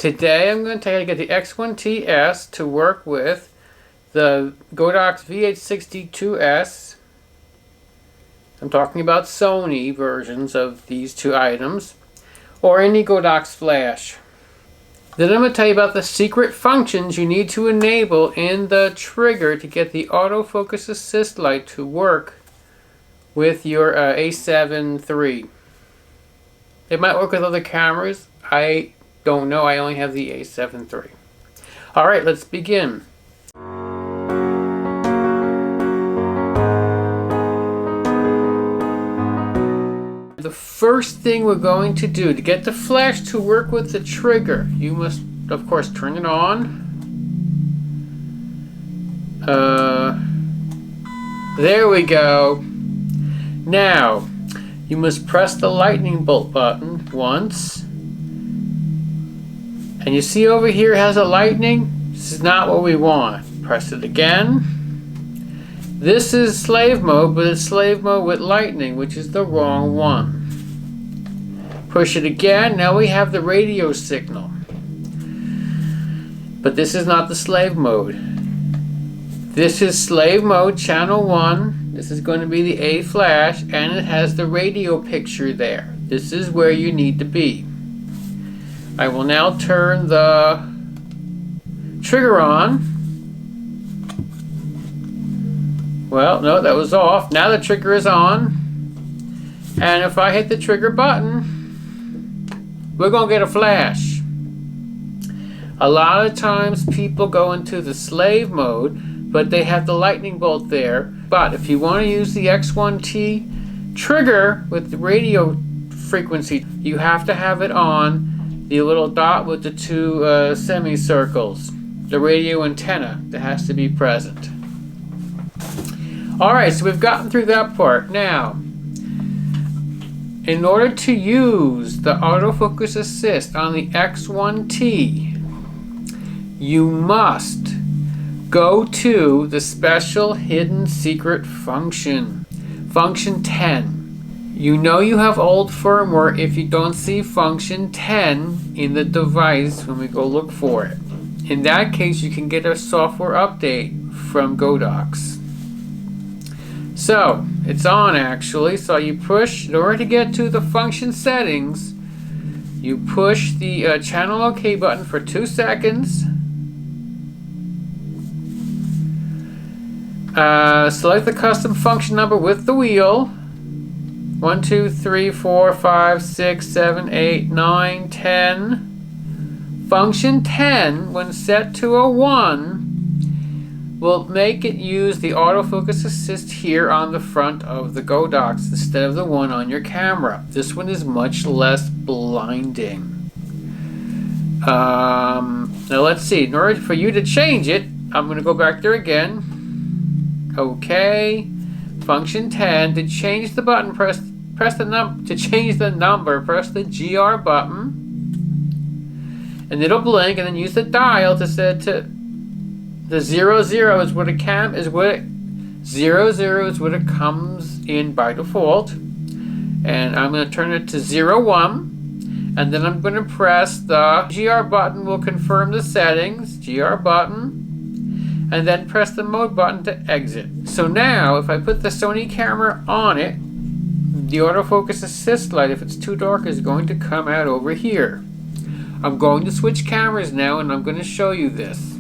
Today I'm going to tell you how to get the X1-s to work with the Godox VH62S. I'm talking about Sony versions of these two items, or any Godox flash. Then I'm going to tell you about the secret functions you need to enable in the trigger to get the autofocus assist light to work with your A7 III. It might work with other cameras. I don't know. I only have the A7 III. Alright, let's begin. The first thing we're going to do to get the flash to work with the trigger, you must of course turn it on. There we go. Now you must press the lightning bolt button once, and you see over here it has a lightning. This is not what we want. Press it again. This is slave mode, but it's slave mode with lightning, which is the wrong one. Push it again. Now we have the radio signal, but this is not the slave mode. This is slave mode channel 1. This is going to be the A flash, and it has the radio picture there. This is where you need to be. I will now turn the trigger on. Well, no, that was off. Now the trigger is on. And if I hit the trigger button, we're going to get a flash. A lot of times people go into the slave mode, but they have the lightning bolt there. But if you want to use the X1-T trigger with the radio frequency, you have to have it on the little dot with the two semicircles, the radio antenna that has to be present. Alright, so we've gotten through that part. Now, in order to use the autofocus assist on the X1-T, you must go to the special hidden secret function, function 10. You know you have old firmware if you don't see function 10 in the device when we go look for it. In that case, you can get a software update from Godox. So, it's on actually, so you push, in order to get to the function settings, you push the channel OK button for 2 seconds. Select the custom function number with the wheel. 1, 2, 3, 4, 5, 6, 7, 8, 9, 10. Function 10, when set to a 1, will make it use the autofocus assist here on the front of the Godox instead of the one on your camera. This one is much less blinding. Now let's see. In order for you to change it, I'm going to go back there again. Okay. Function 10. To change the button, press the to change the number, press the GR button, and it'll blink, and then use the dial to set to the 00 is what it is what it comes in by default, and I'm going to turn it to 01, and then I'm going to press the GR button. Will confirm the settings, GR button, and then press the mode button to exit. So now if I put the Sony camera on it, the autofocus assist light, if it's too dark, is going to come out over here. I'm going to switch cameras now, and I'm going to show you this.